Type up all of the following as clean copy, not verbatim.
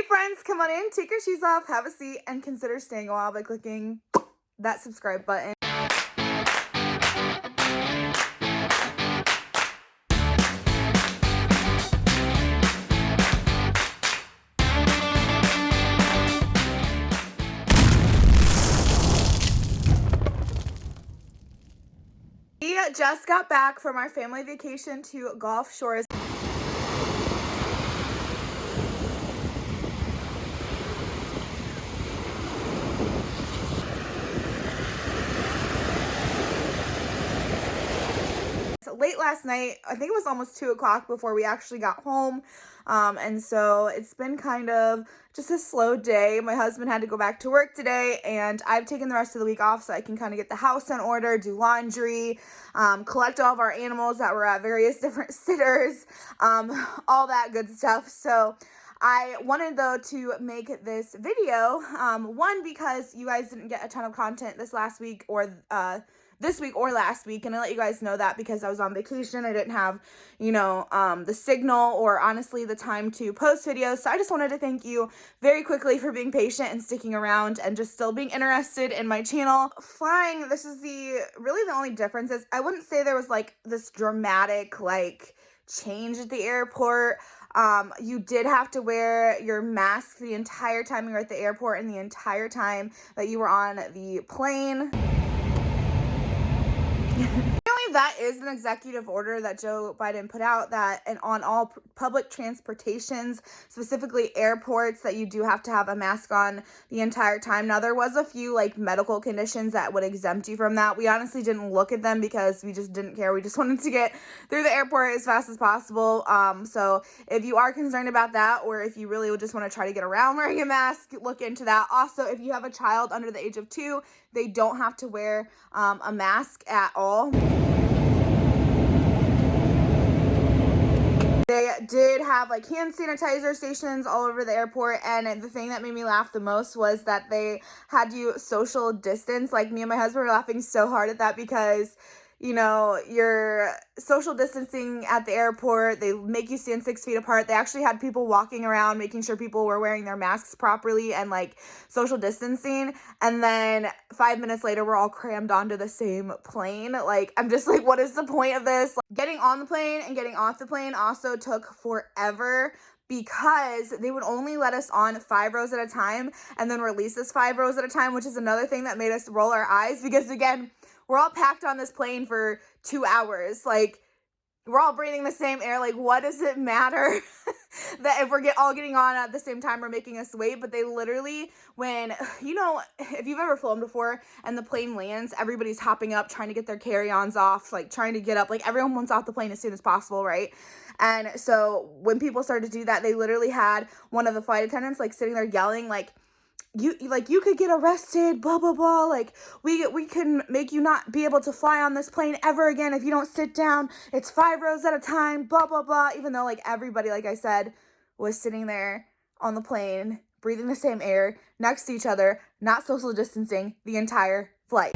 Hey friends, come on in, take your shoes off, have a seat, and consider staying a while by clicking that subscribe button. We just got back from our family vacation to Gulf Shores. Late last night, I think it was almost 2 o'clock before we actually got home. And so it's been kind of just a slow day. My husband had to go back to work today, and I've taken the rest of the week off so I can kind of get the house in order, do laundry, collect all of our animals that were at various different sitters, all that good stuff. So I wanted, though, to make this video, one, because you guys didn't get a ton of content this last week or last week, and I let you guys know that because I was on vacation. I didn't have, the signal or honestly the time to post videos. So I just wanted to thank you very quickly for being patient and sticking around and just still being interested in my channel. Flying, this is really the only difference is I wouldn't say there was like this dramatic change at the airport. You did have to wear your mask the entire time you were at the airport and the entire time that you were on the plane. That is an executive order that Joe Biden put out that and on all public transportations, specifically airports, that you do have to have a mask on the entire time. Now, there was a few medical conditions that would exempt you from that. We honestly didn't look at them because we just didn't care. We just wanted to get through the airport as fast as possible. So if you are concerned about that, or if you really would just want to try to get around wearing a mask, look into that. Also, if you have a child under the age of 2, they don't have to wear a mask at all. They did have hand sanitizer stations all over the airport, and the thing that made me laugh the most was that they had you social distance. Me and my husband were laughing so hard at that because you're social distancing at the airport. They make you stand 6 feet apart. They actually had people walking around making sure people were wearing their masks properly and social distancing. And then 5 minutes later, we're all crammed onto the same plane. I'm just what is the point of this? Getting on the plane and getting off the plane also took forever, because they would only let us on 5 rows at a time and then release us 5 rows at a time, which is another thing that made us roll our eyes because, again, we're all packed on this plane for 2 hours. We're all breathing the same air. What does it matter that if we're all getting on at the same time or making us wait? But they literally, if you've ever flown before and the plane lands, everybody's hopping up, trying to get their carry-ons off, trying to get up. Everyone wants off the plane as soon as possible, right? And so when people started to do that, they literally had one of the flight attendants, sitting there yelling, you could get arrested, blah, blah, blah. We can make you not be able to fly on this plane ever again if you don't sit down. It's 5 rows at a time, blah, blah, blah. Even though, everybody, I said, was sitting there on the plane, breathing the same air, next to each other, not social distancing the entire flight.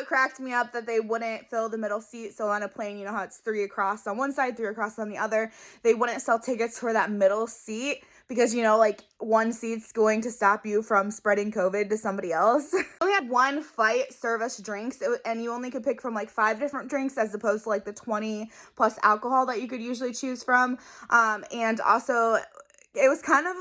It cracked me up that they wouldn't fill the middle seat. So on a plane, you know how it's 3 across on one side, 3 across on the other. They wouldn't sell tickets for that middle seat because, one seat's going to stop you from spreading COVID to somebody else. We only had one flight service drinks, and you only could pick from 5 different drinks as opposed to the 20 plus alcohol that you could usually choose from. And also, it was kind of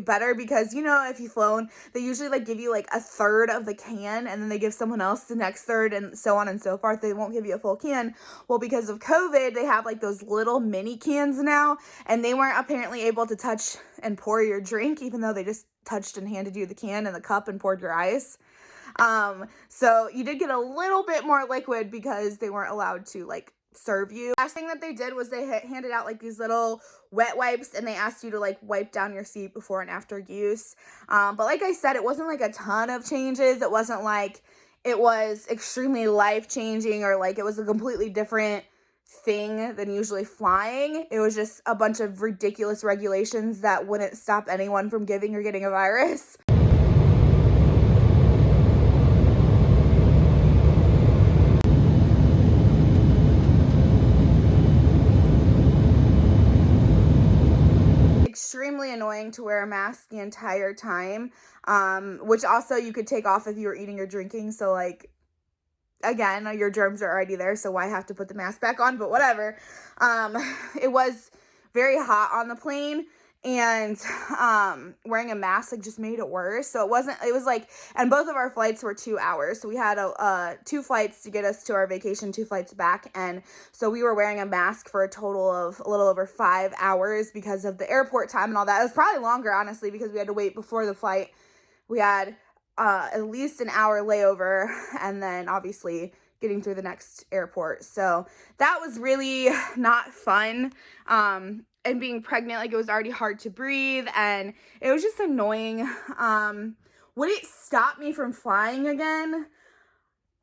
better because if you've flown, they usually give you a third of the can, and then they give someone else the next third, and so on and so forth. They won't give you a full can. Well, because of COVID, they have those little mini cans now, and they weren't apparently able to touch and pour your drink, even though they just touched and handed you the can and the cup and poured your ice. So you did get a little bit more liquid because they weren't allowed to serve you. Last thing that they did was they handed out these little wet wipes, and they asked you to wipe down your seat before and after use. But like I said, it wasn't a ton of changes. It wasn't it was extremely life-changing or it was a completely different thing than usually flying. It was just a bunch of ridiculous regulations that wouldn't stop anyone from giving or getting a virus. annoying to wear a mask the entire time, which also you could take off if you were eating or drinking. So like, again, your germs are already there, so why have to put the mask back on? But whatever. It was very hot on the plane, and wearing a mask like just made it worse. So it was like, and both of our flights were 2 hours, so we had 2 flights to get us to our vacation, 2 flights back, and so we were wearing a mask for a total of a little over 5 hours because of the airport time and all that. It was probably longer, honestly, because we had to wait before the flight. We had at least an hour layover, and then obviously getting through the next airport. So that was really not fun. And being pregnant, like, it was already hard to breathe, and it was just annoying. Would it stop me from flying again?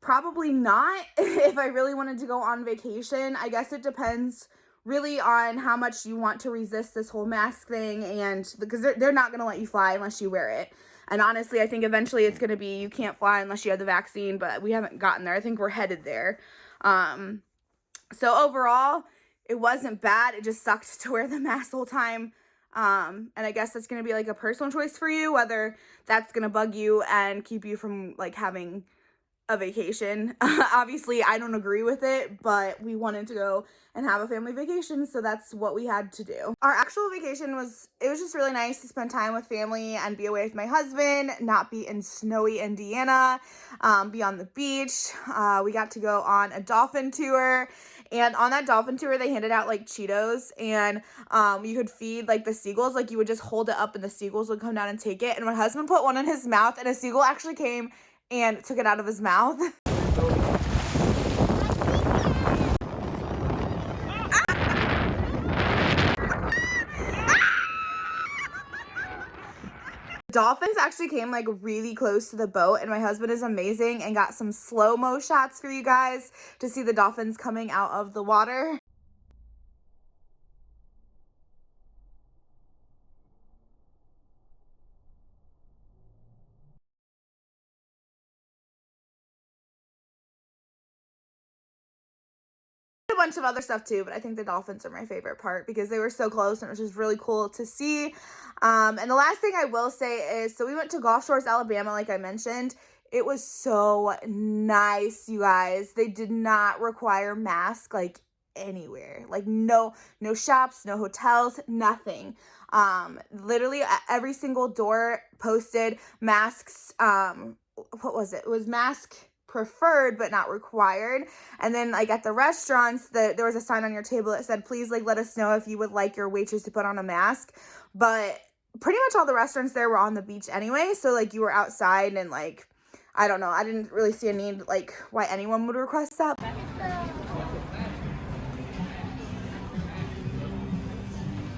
Probably not. If I really wanted to go on vacation, I guess it depends really on how much you want to resist this whole mask thing, and because they're not going to let you fly unless you wear it. And honestly, I think eventually it's going to be you can't fly unless you have the vaccine, but we haven't gotten there. I think we're headed there. So overall, it wasn't bad. It just sucked to wear the mask the whole time. And I guess that's going to be like a personal choice for you, whether that's going to bug you and keep you from like having a vacation. Obviously, I don't agree with it, but we wanted to go and have a family vacation, so that's what we had to do. Our actual vacation was just really nice to spend time with family and be away with my husband, not be in snowy Indiana, be on the beach. We got to go on a dolphin tour, and on that dolphin tour, they handed out like Cheetos, and you could feed like the seagulls. Like, you would just hold it up and the seagulls would come down and take it. And my husband put one in his mouth, and a seagull actually came and took it out of his mouth. Dolphins actually came like really close to the boat, and my husband is amazing and got some slow-mo shots for you guys to see the dolphins coming out of the water. A bunch of other stuff too, but I think the dolphins are my favorite part because they were so close and it was just really cool to see. And the last thing I will say is, so we went to Gulf Shores, Alabama, like I mentioned. It was so nice, you guys. They did not require masks like anywhere. Like no shops, no hotels, nothing. Literally every single door posted masks. What was it? It was mask preferred but not required. And then like at the restaurants, there was a sign on your table that said, please like let us know if you would like your waitress to put on a mask. But pretty much all the restaurants there were on the beach anyway, so like you were outside, and like I don't know, I didn't really see a need like why anyone would request that.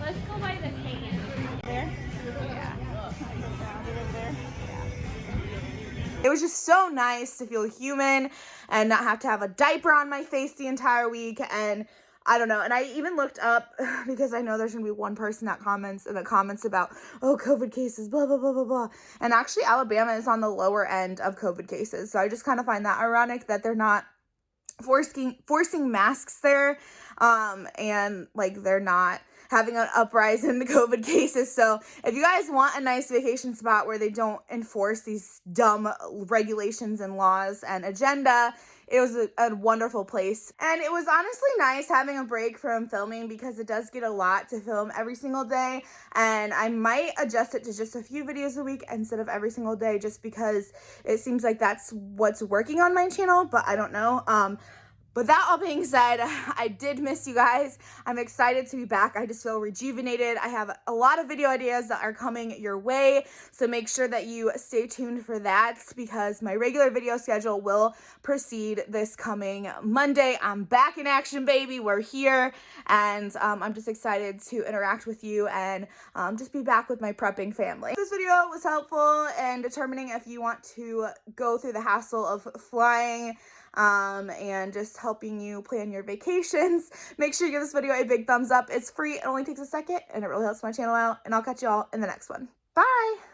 Let's go by the sand. There? Yeah. It was just so nice to feel human and not have to have a diaper on my face the entire week. And I don't know. And I even looked up, because I know there's going to be one person that comments in the comments about, oh, COVID cases, blah, blah, blah, blah, blah. And actually, Alabama is on the lower end of COVID cases. So I just kind of find that ironic that they're not forcing masks there. And like they're not having an uprise in the COVID cases. So if you guys want a nice vacation spot where they don't enforce these dumb regulations and laws and agenda, it was a wonderful place. And it was honestly nice having a break from filming because it does get a lot to film every single day. And I might adjust it to just a few videos a week instead of every single day, just because it seems like that's what's working on my channel, but I don't know. But that all being said, I did miss you guys. I'm excited to be back. I just feel rejuvenated. I have a lot of video ideas that are coming your way, so make sure that you stay tuned for that because my regular video schedule will proceed this coming Monday. I'm back in action, baby. We're here, and I'm just excited to interact with you and just be back with my prepping family. This video was helpful in determining if you want to go through the hassle of flying and just helping you plan your vacations. Make sure you give this video a big thumbs up. It's free. It only takes a second and it really helps my channel out, and I'll catch you all in the next one. Bye.